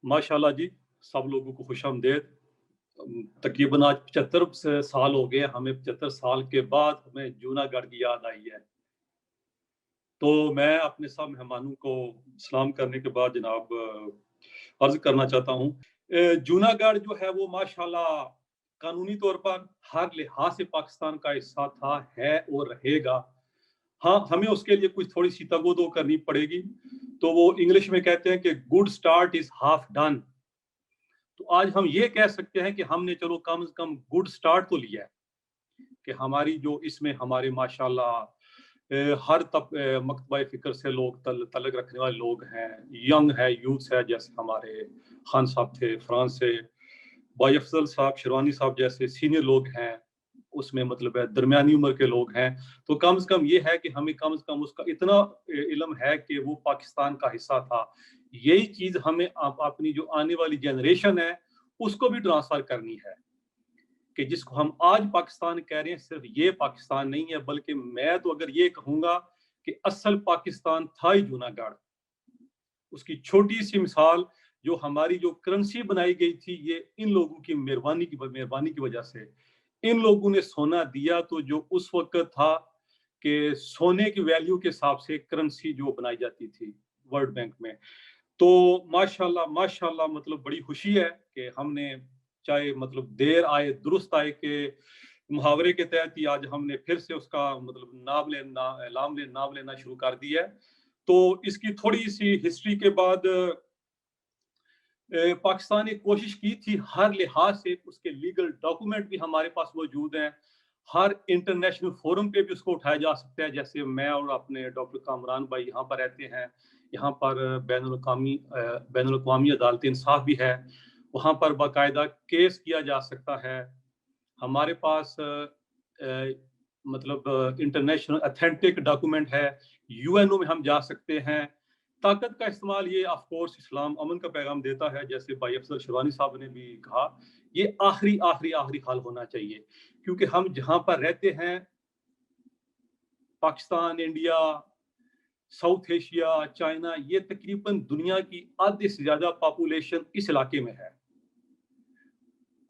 माशाल्लाह जी, सब लोगों को खुशामदीद। तकरीबन आज 75 से साल हो गए हमें, 75 साल के बाद हमें जूनागढ़ की याद आई है। तो मैं अपने सब मेहमानों को सलाम करने के बाद जनाब अर्ज़ करना चाहता हूँ। जूनागढ़ जो है वो माशाल्लाह कानूनी तौर पर हर लिहाज से पाकिस्तान का हिस्सा था, है और रहेगा। हाँ, हमें उसके लिए कुछ थोड़ी-सी तगो-दो करनी पड़ेगी। तो वो इंग्लिश में कहते हैं कि good start is half done. तो आज हम ये कह सकते हैं कि हमने चलो कम से कम गुड स्टार्ट तो लिया है कि हमारी जो इसमें हमारे माशाल्लाह हर मकतबा फ़िक्र से लोग तल्लुक़ रखने वाले लोग हैं, यंग है, यूथ है, जैसे हमारे खान साहब थे फ्रांस से, बाई अफ़ज़ल साहब, शिरवानी साहब जैसे सीनियर लोग हैं, उसमें मतलब है दरमियानी उम्र के लोग हैं। तो कम से कम ये है कि हमें कम से कम उसका इतना इल्म है कि वो पाकिस्तान का हिस्सा था। यही चीज़ हमें अपनी जो आने वाली जनरेशन है, उसको भी ट्रांसफ़र करनी है कि जिसको हम आज पाकिस्तान कह रहे हैं, सिर्फ़ ये पाकिस्तान नहीं है, बल्कि मैं तो अगर ये कहूँगा कि असल पाकिस्तान था ही जूनागढ़। उसकी छोटी-सी मिसाल जो हमारी जो करेंसी बनाई गई थी, ये इन लोगों की मेहरबानी की वजह से। इन लोगों ने सोना दिया तो जो उस वक़्त था कि सोने की वैल्यू के हिसाब से करेंसी जो बनाई जाती थी वर्ल्ड बैंक में। तो माशाल्लाह माशाल्लाह मतलब बड़ी खुशी है कि हमने चाहे मतलब देर आए दुरुस्त आए के मुहावरे के तहत ही आज हमने फिर से उसका मतलब नाम लेना शुरू कर दिया है। तो इसकी थोड़ी-सी हिस्ट्री के बाद पाकिस्तान ने कोशिश की थी हर लिहाज से, उसके लीगल डॉक्यूमेंट भी हमारे पास मौजूद हैं। हर इंटरनेशनल फोरम पे भी उसको उठाया जा सकता है, जैसे मैं और अपने डॉक्टर कामरान भाई यहाँ पर रहते हैं। यहाँ पर बैनुल-अक़वामी अदालत इंसाफ भी है, वहाँ पर बाकायदा केस किया जा सकता है। हमारे पास मतलब इंटरनेशनल ऑथेंटिक डॉक्यूमेंट है, यूएनओ में हम जा सकते हैं। ताकत का इस्तेमाल ये ऑफ कोर्स इस्लाम अमन का पैगाम देता है, जैसे भाई अफजल शिरवानी साहब ने भी कहा, ये आखिरी हाल होना चाहिए। क्योंकि हम जहाँ पर रहते हैं, Pakistan, India, south Asia, China, ये तकरीबन दुनिया की आधे से ज़्यादा पॉपुलेशन इस इलाके में है।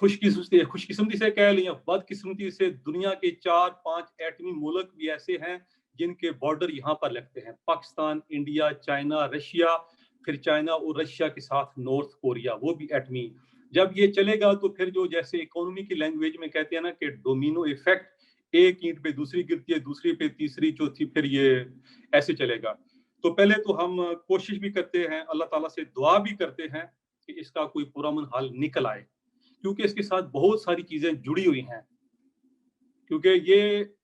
खुशकिस्मती से कह लें या बदकिस्मती से दुनिया के 4-5 एटमी मुल्क भी ऐसे हैं जिनके बॉर्डर यहाँ पर लगते हैं। पाकिस्तान, इंडिया, चाइना, रशिया, फिर चाइना और रशिया के साथ नॉर्थ कोरिया, वो भी एटमी। जब ये चलेगा तो फिर जो जैसे इकोनॉमी की लैंग्वेज में कहते हैं ना कि डोमिनो इफेक्ट, एक ईंट पे दूसरी गिरती है, दूसरी पे तीसरी, चौथी, फिर ये ऐसे चलेगा। तो पहले तो हम कोशिश भी करते हैं, अल्लाह ताला से दुआ भी करते हैं कि इसका कोई पुरअमन हल निकल आए। क्योंकि इसके साथ बहुत सारी चीजें जुड़ी हुई हैं, क्योंकि ये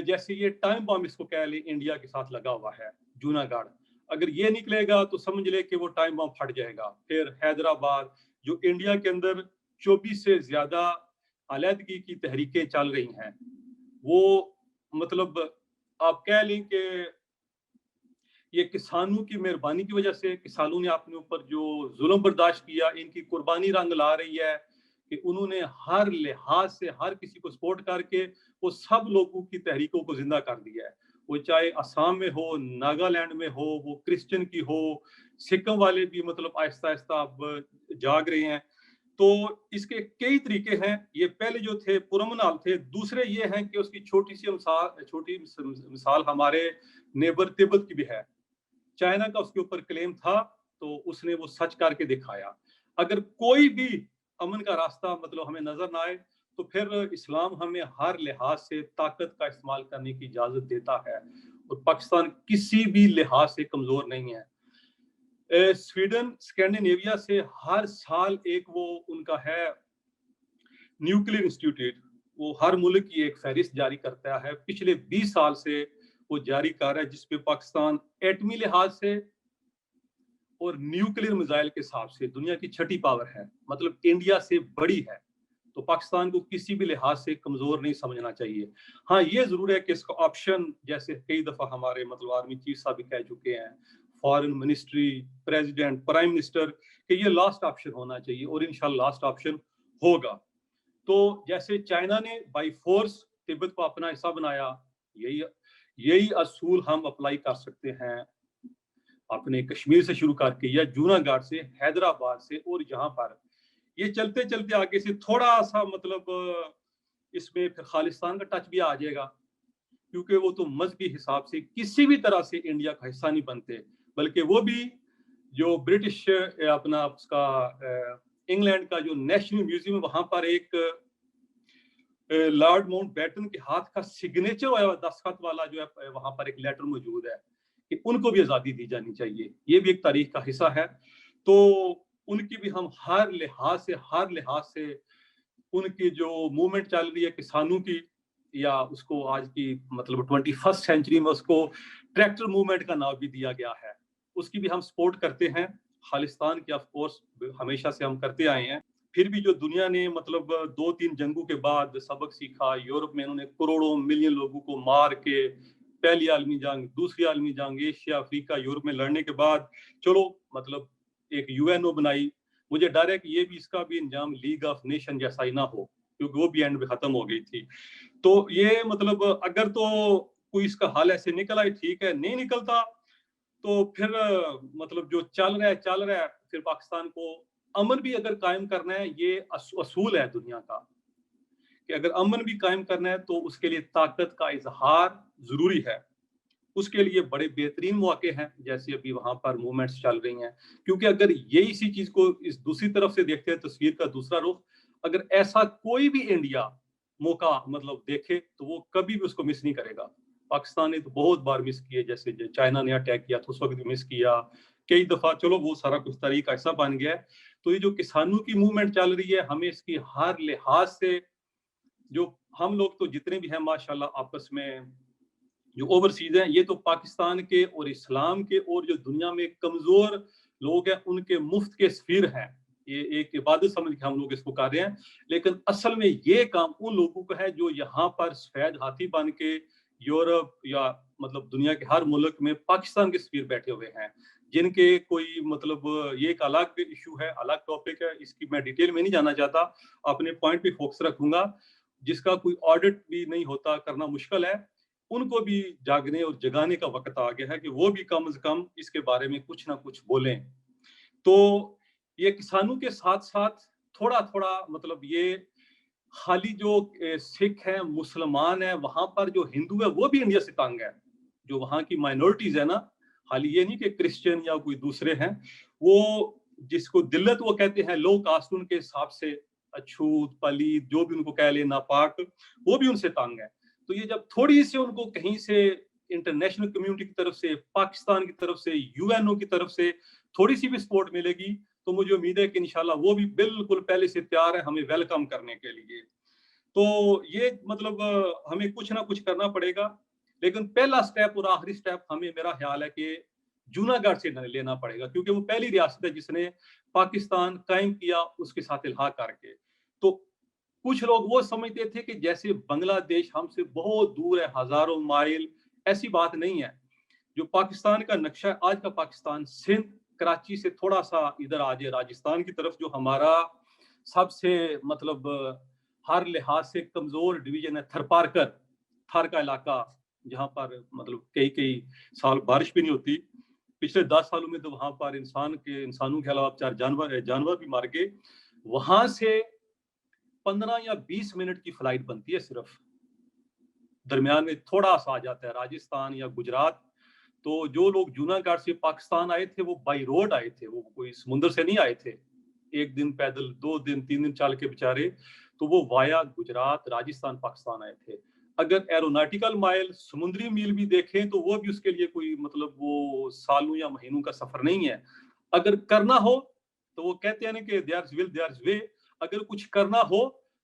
जैसे ये टाइम बॉम्ब इसको कह ले इंडिया के साथ लगा हुआ है जूनागढ़। अगर ये निकलेगा तो समझ ले कि वो टाइम बॉम्ब फट जाएगा। फिर हैदराबाद, जो इंडिया के अंदर 24 से ज्यादा अलहदगी की तहरीकें चल रही हैं, वो मतलब आप कह लें कि ये किसानों की मेहरबानी की वजह से, किसानों ने अपने ऊपर जो जुल्म बर्दाश्त किया, इनकी कुर्बानी रंग ला रही है कि उन्होंने हर लिहाज से हर किसी को सपोर्ट करके वो सब लोगों की तहरीकों को जिंदा कर दिया है। वो चाहे असम में हो, नागालैंड में हो, वो क्रिश्चियन की हो, सिखों वाले भी मतलब आहिस्ता आहिस्ता अब जाग रहे हैं। तो इसके कई तरीके हैं। ये पहले जो थे पुरअमन हाल थे। दूसरे ये हैं कि उसकी छोटी मिसाल हमारे नेबर तिब्बत की भी है। चाइना का उसके ऊपर क्लेम था, तो उसने वो सच करके दिखाया। अगर कोई भी अमन का रास्ता मतलब हमें नजर ना आए, तो फिर इस्लाम हमें हर लिहाज से ताकत का इस्तेमाल करने की इजाजत देता है, और पाकिस्तान किसी भी लिहाज से कमजोर नहीं है। स्वीडन, स्कैंडिनेविया से हर साल एक वो उनका है न्यूक्लियर इंस्टीट्यूट, वो हर मुल्क की एक फहरिस्त जारी करता है। पिछले 20 साल से वो जारी कर रहा है, जिसपे पाकिस्तान एटमी लिहाज से और न्यूक्लियर मिसाइल के हिसाब से दुनिया की छठी पावर है, मतलब इंडिया से बड़ी है। तो पाकिस्तान को किसी भी लिहाज से कमजोर नहीं समझना चाहिए। हाँ, ये जरूर है कि इसका ऑप्शन, जैसे कई दफा हमारे मतलब आर्मी चीफ साहब भी कह चुके हैं, foreign ministry, president, prime minister, कि ये लास्ट ऑप्शन होना चाहिए, और इंशाल्लाह लास्ट ऑप्शन होगा। तो जैसे चाइना ने बाई फोर्स तिब्बत को अपना हिस्सा बनाया, यही यही असूल हम अप्लाई कर सकते हैं अपने कश्मीर से शुरू करके या जूनागढ़ से, हैदराबाद से, और यहाँ पर ये चलते चलते आगे से थोड़ा सा मतलब इसमें फिर खालिस्तान का टच भी आ जाएगा, क्योंकि वो तो मजहबी हिसाब से किसी भी तरह से इंडिया का हिस्सा नहीं बनते, बल्कि वो भी जो ब्रिटिश अपना उसका इंग्लैंड का जो नेशनल म्यूजियम है, वहां पर एक लॉर्ड माउंट बैटन के हाथ का सिग्नेचर वाला दस्तखत वाला जो है वहां पर एक लेटर मौजूद है कि उनको भी आजादी दी जानी चाहिए। ये भी एक तारीख का हिस्सा है। तो उनकी भी हम हर लिहाज से उनकी जो मूवमेंट चल रही है किसानों की, या उसको आज की मतलब 21st सेंचुरी में उसको ट्रैक्टर मूवमेंट का नाम भी दिया गया है, उसकी भी हम सपोर्ट करते हैं। खालिस्तान की ऑफ कोर्स हमेशा से हम करते आए हैं। फिर भी जो दुनिया ने मतलब 2-3 जंगों के बाद सबक सीखा, यूरोप में इन्होंने करोड़ों मिलियन लोगों को मार के पहली आलमी जंग, दूसरी आलमी जंग एशिया, अफ्रीका, यूरोप में लड़ने के बाद चलो मतलब एक यूएनओ बनाई। मुझे डर है कि ये भी इसका भी इंजाम लीग ऑफ नेशन जैसा ही ना हो, क्योंकि वो भी एंड में खत्म हो गई थी। तो ये मतलब अगर तो कोई इसका हल ऐसे निकला है ठीक है, नहीं निकलता तो फिर मतलब जो चल रहा है, फिर पाकिस्तान को अमन भी अगर कायम करना है, ये असूल है दुनिया का कि अगर अमन भी कायम करना है तो उसके लिए ताकत का इजहार जरूरी है। उसके लिए बड़े बेहतरीन मौके हैं, जैसे अभी वहां पर मूवमेंट्स चल रही हैं, क्योंकि अगर ये इसी चीज को इस दूसरी तरफ से देखते हैं, तस्वीर का दूसरा रुख, अगर ऐसा कोई भी इंडिया मौका मतलब देखे तो वो कभी भी उसको मिस नहीं करेगा। पाकिस्तान ने तो बहुत बार मिस किए, जैसे चाइना ने अटैक किया तो उस वक्त भी मिस किया कई दफा, चलो वो सारा कुछ तरीका ऐसा बन गया है। तो ये जो किसानों की मूवमेंट चल रही है, हमें इसकी हर लिहाज से, जो हम लोग तो जितने भी हैं माशाल्लाह आपस में जो ओवरसीज हैं, ये तो पाकिस्तान के और इस्लाम के और जो दुनिया में कमजोर लोग हैं उनके मुफ्त के सफीर हैं। ये एक इबादत समझ के हम लोग इसको कर रहे हैं, लेकिन असल में ये काम उन लोगों का है जो यहाँ पर सफेद हाथी बन के यूरोप या मतलब दुनिया के हर मुल्क में पाकिस्तान के सफीर बैठे हुए हैं, जिनके कोई मतलब ये एक अलग इशू है, अलग टॉपिक है, इसकी मैं डिटेल में नहीं जाना चाहता, अपने पॉइंट पे फोकस रखूंगा। जिसका कोई ऑडिट भी नहीं होता, करना मुश्किल है, उनको भी जागने और जगाने का वक्त आ गया है कि वो भी कम से कम इसके बारे में कुछ ना कुछ बोलें। तो ये किसानों के साथ साथ थोड़ा थोड़ा मतलब ये खाली जो सिख है, मुसलमान है, वहां पर जो हिंदू है वो भी इंडिया से तंग है। जो वहां की माइनॉरिटीज है ना, खाली ये नहीं कि क्रिश्चियन या कोई दूसरे हैं, वो जिसको दिल्लत वो कहते हैं लो कास्ट, उनके हिसाब से अछूत पलीत जो भी उनको कह ले, नापाक, वो भी उनसे तंग है। तो ये जब थोड़ी सी उनको कहीं से इंटरनेशनल कम्युनिटी की तरफ से, पाकिस्तान की तरफ से, यूएनओ की तरफ से थोड़ी सी भी सपोर्ट मिलेगी, तो मुझे उम्मीद है कि इंशाल्लाह वो भी बिल्कुल पहले से तैयार है हमें वेलकम करने के लिए। तो ये मतलब हमें कुछ ना कुछ करना पड़ेगा, लेकिन पहला स्टेप और आखिरी स्टेप हमें, मेरा ख्याल है कि जूनागढ़ से लेना पड़ेगा, क्योंकि वो पहली रियासत है जिसने पाकिस्तान कायम किया उसके साथ इल्हाक करके। तो कुछ लोग वो समझते थे कि जैसे बांग्लादेश हमसे बहुत दूर है, हजारों माइल, ऐसी बात नहीं है। जो पाकिस्तान का नक्शा है, आज का पाकिस्तान सिंध, कराची से थोड़ा सा इधर आ जाए राजस्थान की तरफ, जो हमारा सबसे मतलब हर लिहाज से कमजोर डिवीजन है, थरपारकर, थर का इलाका, जहां पर मतलब कई कई साल बारिश भी नहीं होती। पिछले 10 सालों में तो वहां पर इंसानों के अलावा 4 जानवर भी मार गए। वहां से 15 या 20 मिनट की फ्लाइट बनती है सिर्फ, दरमियान में थोड़ा सा आ जाता है राजस्थान या गुजरात। तो जो लोग जूनागढ़ से पाकिस्तान आए थे वो बाई रोड आए थे, वो कोई समुद्र से नहीं आए थे, एक दिन पैदल, 2 दिन 3 दिन चल के बेचारे, तो वो वाया गुजरात राजस्थान पाकिस्तान आए थे। अगर एरोनॉटिकल माइल, समुद्री मील भी देखें तो वो भी उसके लिए कोई मतलब वो सालों या महीनों का सफर नहीं है। अगर करना हो तो वो कहते हैं ना कि देयर विल देयर वे, अगर कुछ करना हो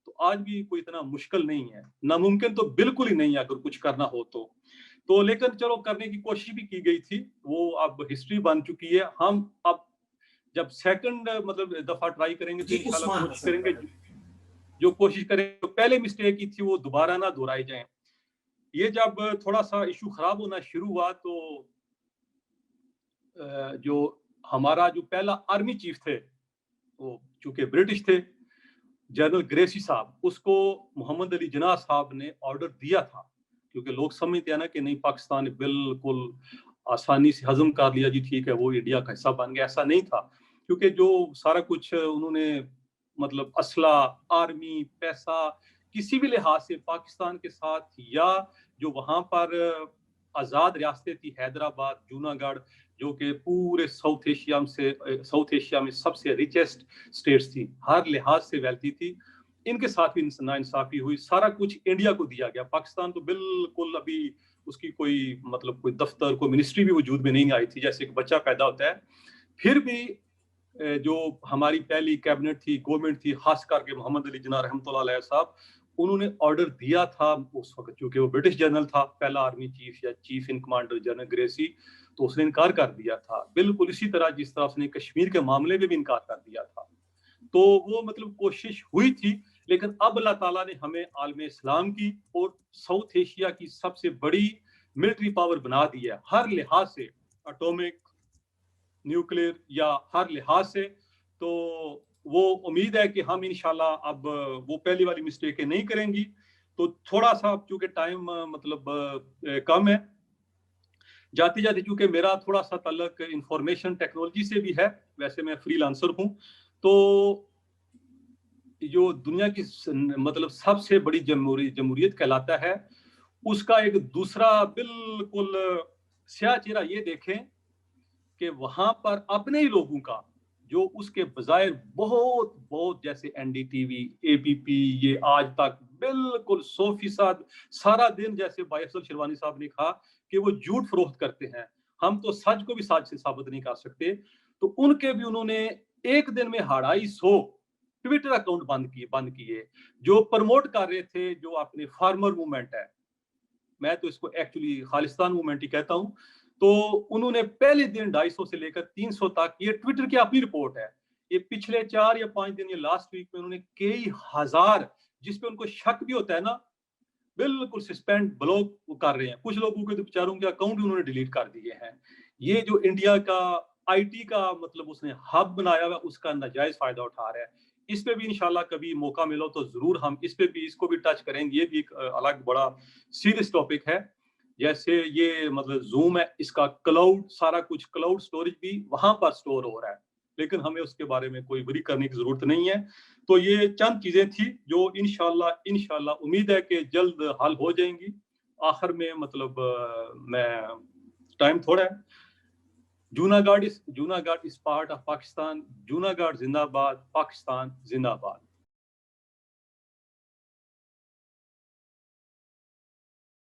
तो आज भी कोई इतना मुश्किल नहीं है, नामुमकिन तो बिल्कुल ही नहीं है अगर कुछ करना हो तो लेकिन चलो करने की कोशिश भी की गई थी, वो अब हिस्ट्री बन चुकी है। हम अब जब सेकंड मतलब दफा ट्राई करेंगे तो इंशाल्लाह कोशिश करेंगे, जो कोशिश करेंगे तो पहले मिस्टेक की थी वो दोबारा ना दोहराई जाए। ये जब थोड़ा सा इशू खराब होना शुरू हुआ तो जो हमारा जो पहला आर्मी चीफ थे, वो चूंकि ब्रिटिश थे, जनरल ग्रेसी साहब, उसको मोहम्मद अली जिन्ना साहब ने ऑर्डर दिया था, क्योंकि लोग समझते हैं ना कि नहीं पाकिस्तान बिल्कुल आसानी से हजम कर लिया जी ठीक है वो इंडिया का हिस्सा बन गया, ऐसा नहीं था। क्योंकि जो सारा कुछ उन्होंने मतलब असला, आर्मी, पैसा, किसी भी लिहाज से पाकिस्तान के साथ, या जो वहां पर आज़ाद रियासतें थी, हैदराबाद, जूनागढ़, जो कि पूरे साउथ एशिया में सबसे रिचेस्ट स्टेट्स थी, हर लिहाज से वेल्थी थी, इनके साथ भी नाइंसाफी हुई। सारा कुछ इंडिया को दिया गया। पाकिस्तान तो बिल्कुल अभी उसकी कोई मतलब कोई दफ्तर, कोई मिनिस्ट्री भी वजूद में नहीं आई थी। जैसे एक बच्चा पैदा होता है, फिर भी जो हमारी पहली कैबिनेट थी, गवर्नमेंट थी, खास करके मोहम्मद अली जिन्ना रहमतुल्लाह अलैह साहब, उन्होंने ऑर्डर दिया था उस वक्त, क्योंकि वो ब्रिटिश जनरल था, पहला आर्मी चीफ या chief in commander general Gracey, तो उसने इनकार कर दिया था। बिल्कुल इसी तरह जिस तरह उसने कश्मीर के मामले में भी इनकार कर दिया था। तो वो मतलब कोशिश हुई थी, लेकिन अब अल्लाह ताला ने हमें आलम इस्लाम की और साउथ एशिया की सबसे बड़ी मिलिट्री पावर बना दी है, हर लिहाज से, एटॉमिक, न्यूक्लियर या हर लिहाज से। तो वो उम्मीद है कि हम इंशाल्लाह अब वो पहली वाली मिस्टेक नहीं करेंगी। तो थोड़ा सा चूंकि टाइम मतलब कम है, जाते जाते चूंकि मेरा थोड़ा सा तल्लक इंफॉर्मेशन टेक्नोलॉजी से भी है, वैसे मैं फ्रीलांसर हूँ, तो जो दुनिया की मतलब सबसे बड़ी जमहूरियत कहलाता है, उसका एक दूसरा बिल्कुल स्याह चेहरा ये देखें कि वहां पर अपने ही लोगों का, जो उसके बजाय बहुत बहुत जैसे एनडीटीवी, एबीपी, ये आज तक बिल्कुल 100% सारा दिन, जैसे बायसल शिरवानी साहब ने कहा कि वो झूठ फरोख्त करते हैं, हम तो सच को भी सच से साबित नहीं कर सकते। तो उनके भी उन्होंने एक दिन में 250 ट्विटर अकाउंट बंद किए जो प्रमोट कर रहे थे जो अपने फार्मर मूवमेंट है, मैं तो इसको एक्चुअली खालिस्तान मूवमेंट ही कहता हूं। तो उन्होंने पहले दिन 250 से लेकर 300 तक, ये ट्विटर की अपनी रिपोर्ट है, ये पिछले 4 या 5 दिन, ये लास्ट वीक में उन्होंने कई हजार, जिसपे उनको शक भी होता है ना, बिल्कुल सस्पेंड, ब्लॉक कर रहे हैं। कुछ लोगों के तो बेचारों के अकाउंट भी उन्होंने डिलीट कर दिए हैं। ये जो इंडिया का आईटी का मतलब उसने हब बनाया हुआ, उसका नाजायज फायदा उठा रहा है। इस पे भी इंशाल्लाह कभी मौका मिलो तो जरूर हम इस पे भी, इसको भी टच करेंगे। ये भी एक अलग बड़ा सीरियस टॉपिक है। जैसे ये मतलब जूम है, इसका क्लाउड, सारा कुछ क्लाउड स्टोरेज भी वहां पर स्टोर हो रहा है, लेकिन हमें उसके बारे में कोई वरी करने की जरूरत नहीं है। तो ये चंद चीजें थी जो इंशाल्लाह उम्मीद है कि जल्द हल हो जाएंगी। आखिर में मतलब मैं, टाइम थोड़ा है, Junagadh is part of Pakistan, Junagadh जिंदाबाद, पाकिस्तान जिंदाबाद।